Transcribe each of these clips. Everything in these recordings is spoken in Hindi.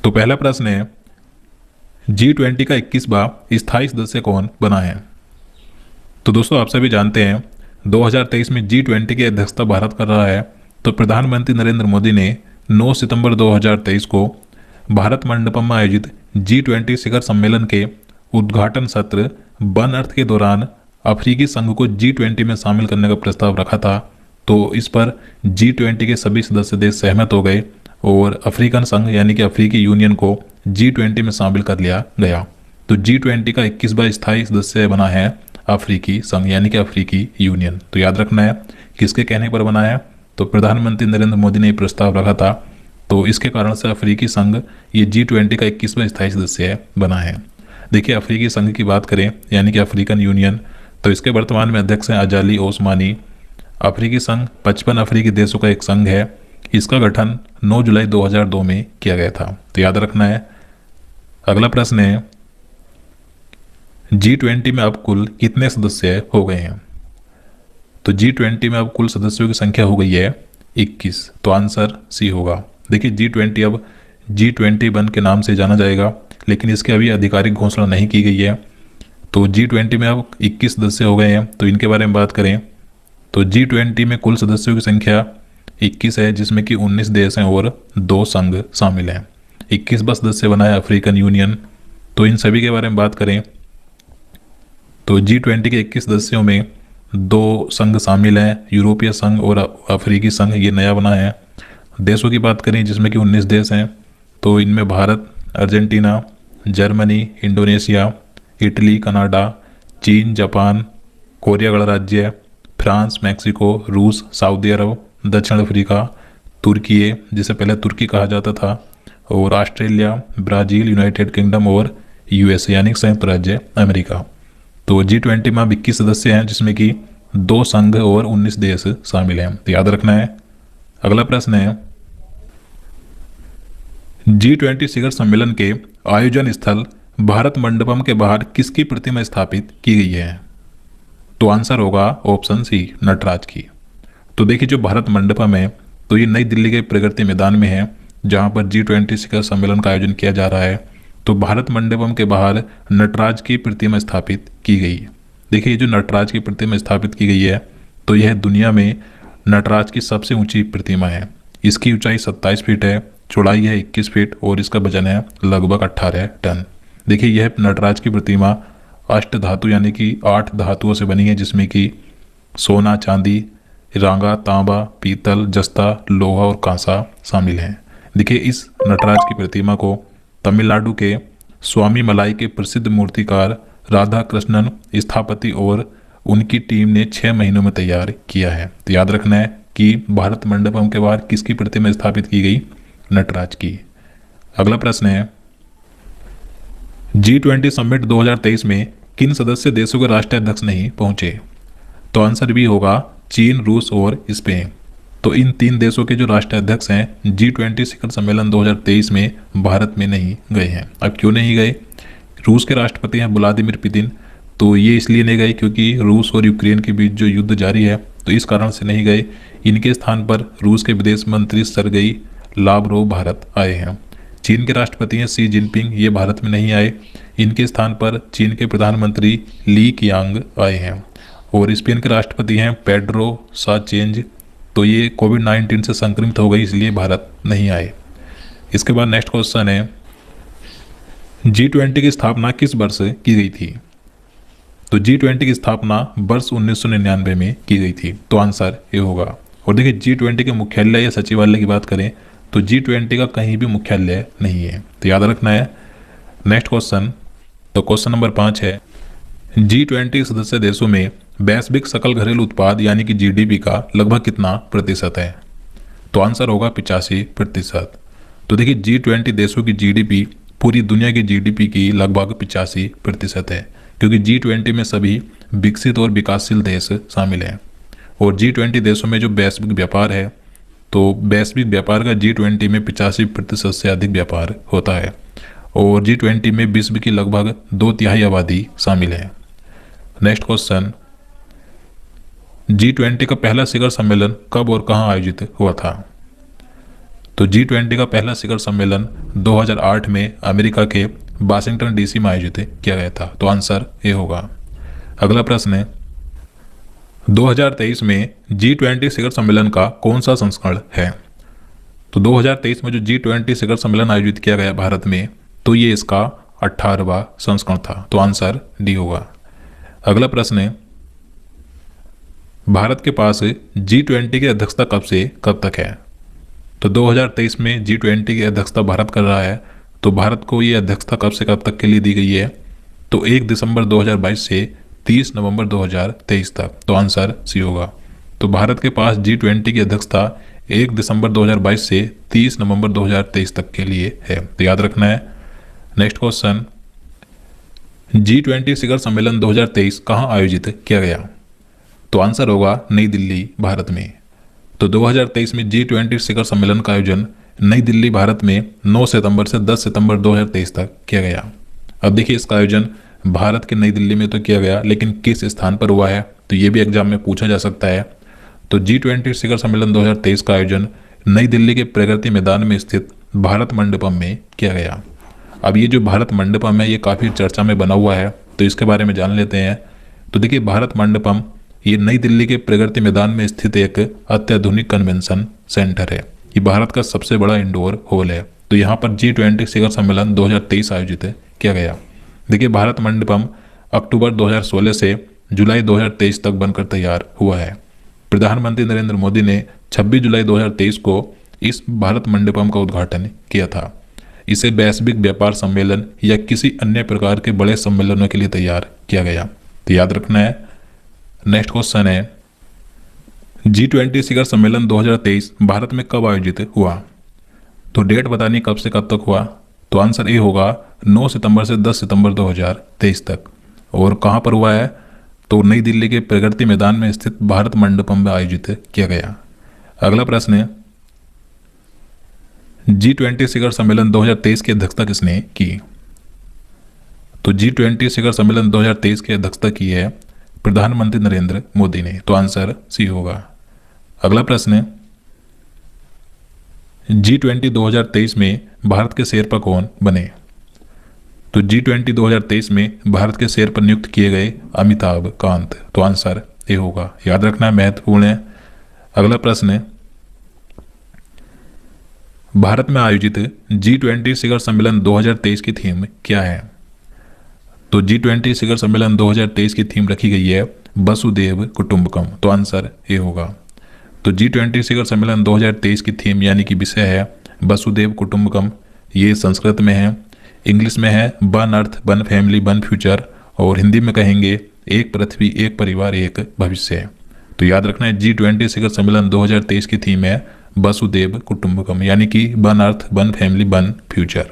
तो पहला प्रश्न है, G20 का 21वां स्थायी सदस्य कौन बना है? तो दोस्तों आप सभी जानते हैं 2023 में G20 की अध्यक्षता भारत कर रहा है। तो प्रधानमंत्री नरेंद्र मोदी ने 9 सितंबर 2023 को भारत मंडपम में आयोजित G20 शिखर सम्मेलन के उद्घाटन सत्र वन अर्थ के दौरान अफ्रीकी संघ को G20 में शामिल करने का प्रस्ताव रखा था। तो इस पर G20 के सभी सदस्य देश सहमत हो गए और अफ्रीकन संघ यानी कि अफ्रीकी यूनियन को G20 में शामिल कर लिया गया। तो G20 का 21वां स्थायी सदस्य बना है अफ्रीकी संघ यानी कि अफ्रीकी यूनियन। तो याद रखना है किसके कहने पर बना है, तो प्रधानमंत्री नरेंद्र मोदी ने प्रस्ताव रखा था। तो इसके कारण से अफ्रीकी संघ ये G20 का 21वां स्थायी सदस्य बना है। देखिए अफ्रीकी संघ की बात करें यानी कि अफ्रीकन यूनियन, तो इसके वर्तमान में अध्यक्ष हैं अजाली ओस्मानी। अफ्रीकी संघ 55 अफ्रीकी देशों का एक संघ है। इसका गठन 9 जुलाई 2002 में किया गया था। तो याद रखना है। अगला प्रश्न है, G20 में अब कुल कितने सदस्य हो गए हैं? तो G20 में अब कुल सदस्यों की संख्या हो गई है 21। तो आंसर सी होगा। देखिए G20 अब G21 के नाम से जाना जाएगा, लेकिन इसकी अभी आधिकारिक घोषणा नहीं की गई है। तो G20 में अब 21 सदस्य हो गए हैं। तो इनके बारे में बात करें तो G20 में कुल सदस्यों की संख्या 21 है, जिसमें कि 19 देश हैं और 2 संघ शामिल हैं। 21वां सदस्य बना है अफ्रीकन यूनियन। तो इन सभी के बारे में बात करें तो G20 के 21 सदस्यों में 2 संघ शामिल हैं, यूरोपीय संघ और अफ्रीकी संघ, ये नया बना है। देशों की बात करें जिसमें कि 19 देश हैं। तो इनमें Bharat, Argentina, Germany, Indonesia, Italy, Canada, चीन, जापान, कोरिया गणराज्य, फ्रांस, मैक्सिको, रूस, सऊदी अरब, दक्षिण अफ्रीका, तुर्की जिसे पहले तुर्की कहा जाता था, और ऑस्ट्रेलिया, ब्राज़ील, यूनाइटेड किंगडम और यूएसए यानी संयुक्त राज्य अमेरिका। तो G20 में 21 सदस्य हैं, जिसमें कि 2 संघ और 19 देश शामिल हैं। तो याद रखना है। अगला प्रश्न है, G20 शिखर सम्मेलन के आयोजन स्थल भारत मंडपम के बाहर किसकी प्रतिमा स्थापित की गई है? तो आंसर होगा ऑप्शन सी, नटराज की। तो देखिए जो भारत मंडपम है तो ये नई दिल्ली के प्रगति मैदान में है, जहाँ पर G20 शिखर सम्मेलन का आयोजन किया जा रहा है। तो भारत मंडपम के बाहर नटराज की प्रतिमा स्थापित की गई। देखिए ये जो नटराज की प्रतिमा स्थापित की गई है तो यह दुनिया में नटराज की सबसे ऊंची प्रतिमा है। इसकी ऊंचाई 27 फीट है, चौड़ाई है 21 फीट और इसका वजन है लगभग 18 टन। देखिए यह नटराज की प्रतिमा अष्ट धातु यानी कि 8 धातुओं से बनी है, जिसमें कि सोना, चांदी, रांगा, तांबा, पीतल, जस्ता, लोहा और कांसा शामिल हैं। देखिए इस नटराज की प्रतिमा को तमिलनाडु के स्वामी मलाई के प्रसिद्ध मूर्तिकार राधा कृष्णन स्थापति और उनकी टीम ने 6 महीनों में तैयार किया है। तो याद रखना है कि भारत मंडपम के बाहर किसकी प्रतिमा स्थापित की गई? नटराज की। अगला प्रश्न है, G20 समिट 2023 में किन सदस्य देशों के राष्ट्राध्यक्ष नहीं पहुंचे? तो आंसर भी होगा चीन, रूस और स्पेन। तो इन 3 देशों के जो राष्ट्राध्यक्ष हैं G20 शिखर सम्मेलन 2023 में भारत में नहीं गए हैं। अब क्यों नहीं गए? रूस के राष्ट्रपति हैं व्लादिमीर पुतिन, तो ये इसलिए नहीं गए क्योंकि रूस और यूक्रेन के बीच जो युद्ध जारी है, तो इस कारण से नहीं गए। इनके स्थान पर रूस के विदेश मंत्री सरगेई लावरोव भारत आए हैं। चीन के राष्ट्रपति हैं शी जिनपिंग, ये भारत में नहीं आए। इनके स्थान पर चीन के प्रधानमंत्री ली कियांग आए हैं। और स्पेन के राष्ट्रपति हैं पेड्रो साचेंज, तो ये कोविड-19 से संक्रमित हो गई इसलिए भारत नहीं आए। इसके बाद नेक्स्ट क्वेश्चन है, G20 की स्थापना किस वर्ष की गई थी? तो G20 की स्थापना वर्ष 1999 में की गई थी। तो आंसर ये होगा। और देखिए G20 के मुख्यालय या सचिवालय की बात करें तो G20 का कहीं भी मुख्यालय नहीं है, तो याद रखना है। नेक्स्ट क्वेश्चन, तो क्वेश्चन नंबर 5 है, G20 सदस्य देशों में वैश्विक सकल घरेलू उत्पाद यानी कि GDP का लगभग कितना प्रतिशत है? तो आंसर होगा 85%। तो देखिए G20 देशों की GDP पूरी दुनिया की GDP की लगभग 85% है, क्योंकि G20 में सभी विकसित और विकासशील देश शामिल हैं। और G20 देशों में जो वैश्विक व्यापार है, तो वैश्विक व्यापार का G20 में 85% से अधिक व्यापार होता है। और G20 में विश्व की लगभग 2/3 आबादी शामिल है। नेक्स्ट क्वेश्चन, G20 का पहला शिखर सम्मेलन कब और कहां आयोजित हुआ था? तो G20 का पहला शिखर सम्मेलन 2008 में अमेरिका के वाशिंगटन डीसी में आयोजित किया गया था। तो आंसर ए होगा। अगला प्रश्न है 2023 में G20 शिखर सम्मेलन का कौन सा संस्करण है? तो 2023 में जो G20 शिखर सम्मेलन आयोजित किया गया भारत में, तो ये इसका 18वां संस्करण था। तो आंसर डी होगा। अगला प्रश्न है भारत के पास G20 की अध्यक्षता कब से कब तक है? तो 2023 में G20 की अध्यक्षता भारत कर रहा है। तो भारत को ये अध्यक्षता कब से कब तक के लिए दी गई है? तो 1 दिसंबर 2022 से 30 नवंबर 2023 तक। तो आंसर सी होगा। तो भारत के पास G20 की अध्यक्षता 1 दिसंबर 2022 से 30 नवंबर 2023 तक के लिए है। तो याद रखना है। नेक्स्ट क्वेश्चन, G20 शिखर सम्मेलन 2023 कहाँ आयोजित किया गया? तो आंसर होगा नई दिल्ली, भारत में। तो 2023 में G20 शिखर सम्मेलन का आयोजन नई दिल्ली, भारत में 9 सितंबर से 10 सितंबर 2023 तक किया गया। अब देखिए, इसका आयोजन भारत के नई दिल्ली में तो किया गया, लेकिन किस स्थान पर हुआ है, तो ये भी एग्जाम में पूछा जा सकता है। तो G20 शिखर सम्मेलन 2023 का आयोजन नई दिल्ली के प्रगति मैदान में स्थित भारत मंडपम में किया गया। अब ये जो भारत मंडपम है, ये काफ़ी चर्चा में बना हुआ है, तो इसके बारे में जान लेते हैं। तो देखिए, भारत मंडपम ये नई दिल्ली के प्रगति मैदान में स्थित एक अत्याधुनिक कन्वेंशन सेंटर है। ये भारत का सबसे बड़ा इंडोर हॉल है। तो यहाँ पर G20 शिखर सम्मेलन 2023 आयोजित किया गया। देखिए, भारत मंडपम अक्टूबर 2016 से जुलाई 2023 तक बनकर तैयार हुआ है। प्रधानमंत्री नरेंद्र मोदी ने 26 जुलाई 2023 को इस भारत मंडपम का उद्घाटन किया था। इसे वैश्विक व्यापार सम्मेलन या किसी अन्य प्रकार के बड़े सम्मेलनों के लिए तैयार किया गया। तो याद रखना है। नेक्स्ट क्वेश्चन है G20 शिखर सम्मेलन 2023 भारत में कब आयोजित हुआ? तो डेट बतानी कब से कब तक हुआ? तो आंसर ए होगा 9 सितंबर से 10 सितंबर 2023 तक। और कहाँ पर हुआ है? तो नई दिल्ली के प्रगति मैदान में स्थित भारत मंडपम में आयोजित किया गया। अगला प्रश्न है G20 शिखर सम्मेलन 2023 की अध्यक्षता किसने की? तो G20 शिखर सम्मेलन 2023 की अध्यक्षता की है प्रधानमंत्री नरेंद्र मोदी ने। तो आंसर सी होगा। अगला प्रश्न है G20 2023 में भारत के शेरपा कौन बने? तो G20 2023 में भारत के शेरपा नियुक्त किए गए अमिताभ कांत। तो आंसर ए होगा। याद रखना है, महत्वपूर्ण है। अगला प्रश्न है भारत में आयोजित G20 शिखर सम्मेलन 2023 की थीम क्या है? तो G20 शिखर सम्मेलन 2023 की थीम रखी गई है वसुधैव कुटुंबकम। तो आंसर ए होगा। तो G20 शिखर सम्मेलन 2023 की थीम यानी कि विषय है वसुधैव कुटुंबकम। ये संस्कृत में है, इंग्लिश में है one earth one family one future, और हिंदी में कहेंगे एक पृथ्वी एक परिवार एक भविष्य। तो याद रखना है G20 शिखर सम्मेलन 2023 की थीम है वसुधैव कुटुंबकम यानी कि one earth one family one future.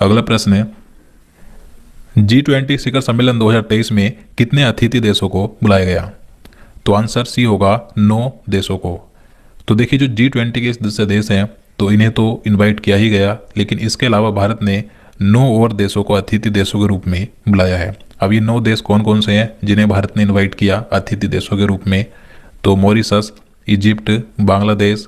अगला प्रश्न है G20 शिखर सम्मेलन 2023 में कितने अतिथि देशों को बुलाया गया? तो आंसर सी होगा 9 देशों को। तो देखिए, जो G20 के सदस्य देश हैं, तो इन्हें तो इनवाइट किया ही गया, लेकिन इसके अलावा भारत ने 9 और देशों को अतिथि देशों के रूप में बुलाया है। अब ये 9 देश कौन कौन से हैं जिन्हें भारत ने इन्वाइट किया अतिथि देशों के रूप में? तो Mauritius, Egypt, Bangladesh,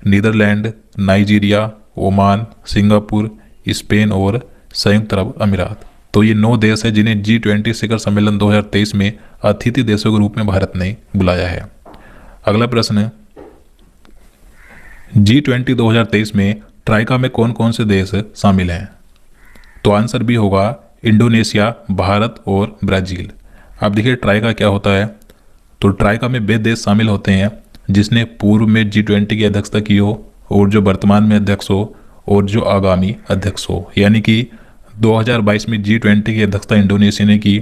Netherlands, Nigeria, Oman, Singapore, Spain और संयुक्त अरब अमीरात। तो ये 9 देश हैं जिन्हें G20 शिखर सम्मेलन 2023 में अतिथि देशों के रूप में भारत ने बुलाया है। अगला प्रश्न है G20 2023 में ट्राइका में कौन कौन से देश शामिल हैं? तो आंसर भी होगा इंडोनेशिया, भारत और ब्राज़ील। अब देखिए, ट्राइका क्या होता है? तो ट्राइका में वे देश शामिल होते हैं जिसने पूर्व में G20 की अध्यक्षता की हो, और जो वर्तमान में अध्यक्ष हो, और जो आगामी अध्यक्ष हो। यानी कि 2022 में G20 की अध्यक्षता इंडोनेशिया ने की,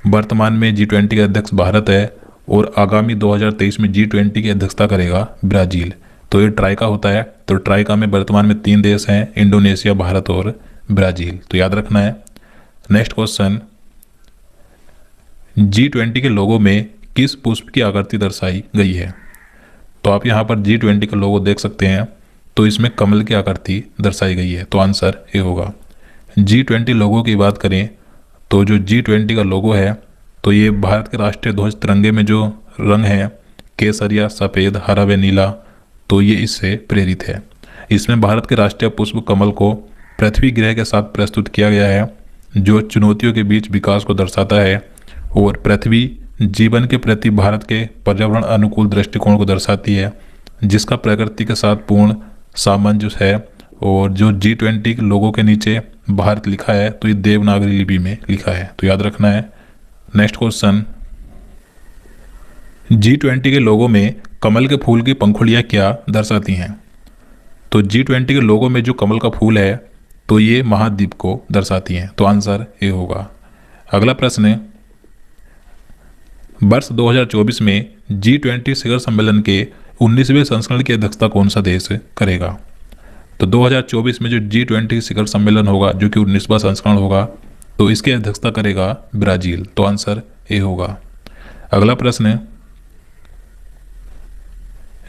वर्तमान में G20 के अध्यक्ष भारत है, और आगामी 2023 में G20 की अध्यक्षता करेगा ब्राज़ील। तो ये ट्राइका होता है। तो ट्राइका में वर्तमान में 3 देश हैं, इंडोनेशिया, भारत और ब्राज़ील। तो याद रखना है। नेक्स्ट क्वेश्चन, G20 के लोगो में किस पुष्प की आकृति दर्शाई गई है? तो आप यहाँ पर G20 का लोगो देख सकते हैं, तो इसमें कमल की आकृति दर्शाई गई है। तो आंसर ए होगा। G20 लोगो की बात करें तो जो G20 का लोगो है, तो ये भारत के राष्ट्रीय ध्वज तिरंगे में जो रंग है केसरिया, सफ़ेद, हरा व नीला, तो ये इससे प्रेरित है। इसमें भारत के राष्ट्रीय पुष्प कमल को पृथ्वी ग्रह के साथ प्रस्तुत किया गया है, जो चुनौतियों के बीच विकास को दर्शाता है और पृथ्वी जीवन के प्रति भारत के पर्यावरण अनुकूल दृष्टिकोण को दर्शाती है, जिसका प्रकृति के साथ पूर्ण सामंजस्य है। और जो G20 के लोगों के नीचे भारत लिखा है तो ये देवनागरी लिपि में लिखा है, तो याद रखना है। नेक्स्ट क्वेश्चन, G20 के लोगों में कमल के फूल की पंखुड़ियाँ क्या दर्शाती हैं? तो G20 के लोगों में जो कमल का फूल है तो ये महाद्वीप को दर्शाती हैं, तो आंसर ए होगा। अगला प्रश्न है, वर्ष 2024 में G20 शिखर सम्मेलन के 19वें संस्करण की अध्यक्षता कौन सा देश करेगा? तो 2024 में जो G20 शिखर सम्मेलन होगा, जो कि 19वां संस्करण होगा, तो इसकी अध्यक्षता करेगा ब्राजील, तो आंसर ए होगा। अगला प्रश्न है,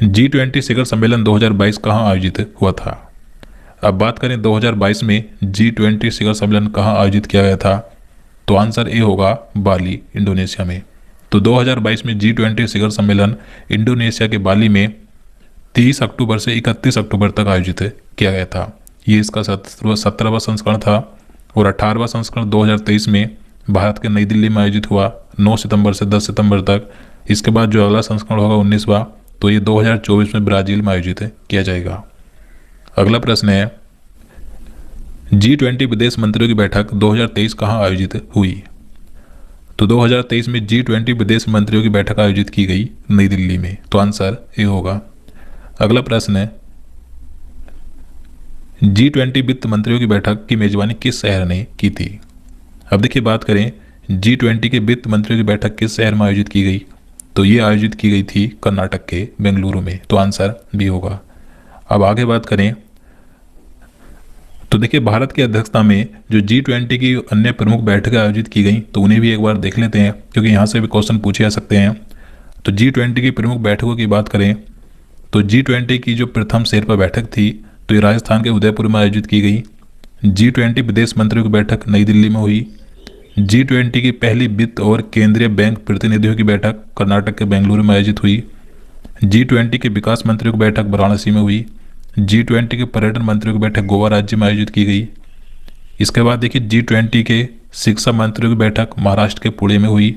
G20 शिखर सम्मेलन 2022 कहाँ आयोजित हुआ था? अब बात करें 2022 में G20 शिखर सम्मेलन कहाँ आयोजित किया गया था, तो आंसर ए होगा बाली, इंडोनेशिया में। तो 2022 में G20 शिखर सम्मेलन इंडोनेशिया के बाली में 30 अक्टूबर से 31 अक्टूबर तक आयोजित किया गया था। ये इसका 17वां संस्करण था और 18वां संस्करण 2023 में भारत के नई दिल्ली में आयोजित हुआ 9 सितंबर से 10 सितंबर तक। इसके बाद जो अगला संस्करण होगा 19वां, तो ये 2024 में ब्राजील में आयोजित किया जाएगा। अगला प्रश्न है, G20 विदेश मंत्रियों की बैठक 2023 कहाँ आयोजित हुई? तो 2023 में G20 विदेश मंत्रियों की बैठक आयोजित की गई नई दिल्ली में, तो आंसर ए होगा। अगला प्रश्न है, G20 वित्त मंत्रियों की बैठक की मेजबानी किस शहर ने की थी? अब देखिए, बात करें G20 के वित्त मंत्रियों की बैठक किस शहर में आयोजित की गई, तो ये आयोजित की गई थी कर्नाटक के बेंगलुरु में, तो आंसर बी होगा। अब आगे बात करें तो देखिए, भारत की अध्यक्षता में जो G20 की अन्य प्रमुख बैठकें आयोजित की गई, तो उन्हें भी एक बार देख लेते हैं, क्योंकि यहाँ से भी क्वेश्चन पूछे जा सकते हैं। तो G20 की प्रमुख बैठकों की बात करें तो G20 की जो प्रथम शेरपा बैठक थी, तो ये राजस्थान के उदयपुर में आयोजित की गई। G20 विदेश मंत्रियों की बैठक नई दिल्ली में हुई। G20 की पहली वित्त और केंद्रीय बैंक प्रतिनिधियों की बैठक कर्नाटक के बेंगलुरु में आयोजित हुई। G20 के विकास मंत्रियों की बैठक वाराणसी में हुई। G20 के पर्यटन मंत्रियों की बैठक गोवा राज्य में आयोजित की गई। इसके बाद देखिए, G20 के शिक्षा मंत्रियों की बैठक महाराष्ट्र के पुणे में हुई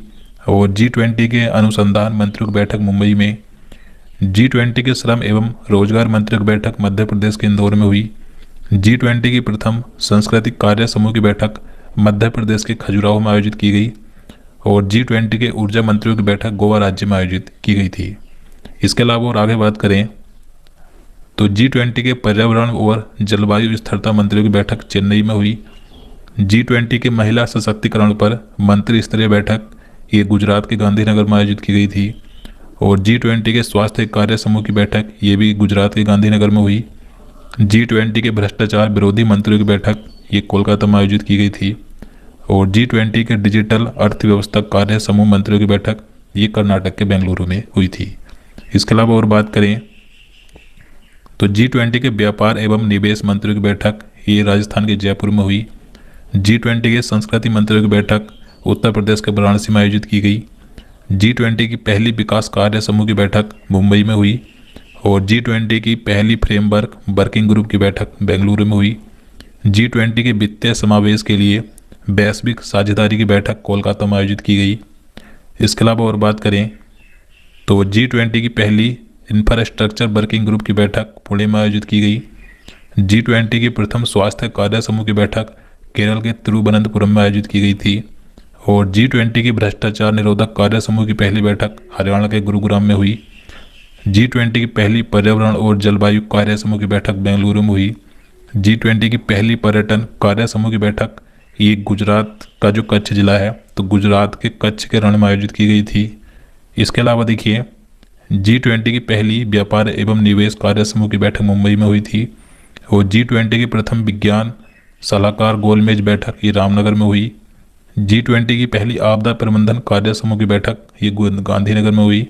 और G20 के अनुसंधान मंत्रियों की बैठक मुंबई में। G20 के श्रम एवं रोजगार मंत्रियों की बैठक मध्य प्रदेश के इंदौर में हुई। G20 की प्रथम सांस्कृतिक कार्य समूह की बैठक मध्य प्रदेश के खजुराहो में आयोजित की गई और G20 के ऊर्जा मंत्रियों की बैठक गोवा राज्य में आयोजित की गई थी। इसके अलावा और आगे बात करें तो G20 के पर्यावरण और जलवायु स्थिरता मंत्रियों की बैठक चेन्नई में हुई। G20 के महिला सशक्तिकरण पर मंत्री स्तरीय बैठक ये गुजरात के गांधीनगर में आयोजित की गई थी और G20 के स्वास्थ्य कार्य समूह की बैठक ये भी गुजरात के गांधीनगर में हुई। G20 के भ्रष्टाचार विरोधी मंत्रियों की बैठक ये कोलकाता में आयोजित की गई थी और G20 के डिजिटल अर्थव्यवस्था कार्य समूह मंत्रियों की बैठक ये कर्नाटक के बेंगलुरु में हुई थी। इसके अलावा और बात करें तो G20 के व्यापार एवं निवेश मंत्रियों की बैठक ये राजस्थान के जयपुर में हुई। G20 के संस्कृति मंत्रियों की बैठक उत्तर प्रदेश के वाराणसी में आयोजित की गई। G20 की पहली विकास कार्य समूह की बैठक मुंबई में हुई और G20 की पहली फ्रेमवर्क वर्किंग ग्रुप की बैठक बेंगलुरु में हुई। G20 के वित्तीय समावेश के लिए वैश्विक साझेदारी की बैठक कोलकाता में आयोजित की गई। इसके अलावा और बात करें तो G20 की पहली इंफ्रास्ट्रक्चर वर्किंग ग्रुप की बैठक पुणे में आयोजित की गई। G20 की प्रथम स्वास्थ्य कार्य समूह की बैठक केरल के तिरुवनंतपुरम में आयोजित की गई थी और G20 की भ्रष्टाचार निरोधक कार्य समूह की पहली बैठक हरियाणा के गुरुग्राम में हुई। G20 की पहली पर्यावरण और जलवायु कार्य समूह की बैठक बेंगलुरु में हुई। G20 की पहली पर्यटन कार्य समूह की बैठक ये गुजरात का जो कच्छ जिला है, तो गुजरात के कच्छ के रण में आयोजित की गई थी। इसके अलावा देखिए, G20 की पहली व्यापार एवं निवेश कार्य समूह की बैठक मुंबई में हुई थी और G20 की प्रथम विज्ञान सलाहकार गोलमेज बैठक ये रामनगर में हुई। G20 की पहली आपदा प्रबंधन कार्य समूह की बैठक ये गांधीनगर में हुई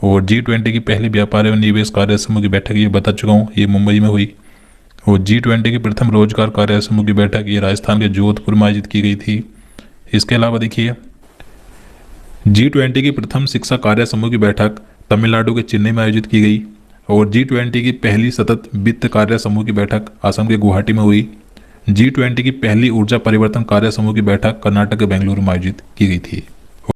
और G20 की पहली व्यापार एवं निवेश कार्य समूह की बैठक ये बता चुका हूँ, ये मुंबई में हुई और G20 की प्रथम रोजगार कार्य समूह की बैठक ये राजस्थान के जोधपुर में आयोजित की गई थी। इसके अलावा देखिए, G20 की प्रथम शिक्षा कार्य समूह की बैठक तमिलनाडु के चेन्नई में आयोजित की गई और G20 की पहली सतत वित्त कार्य समूह की बैठक असम के गुवाहाटी में हुई। G20 की पहली ऊर्जा परिवर्तन कार्य समूह की बैठक कर्नाटक के बेंगलुरु में आयोजित की गई थी।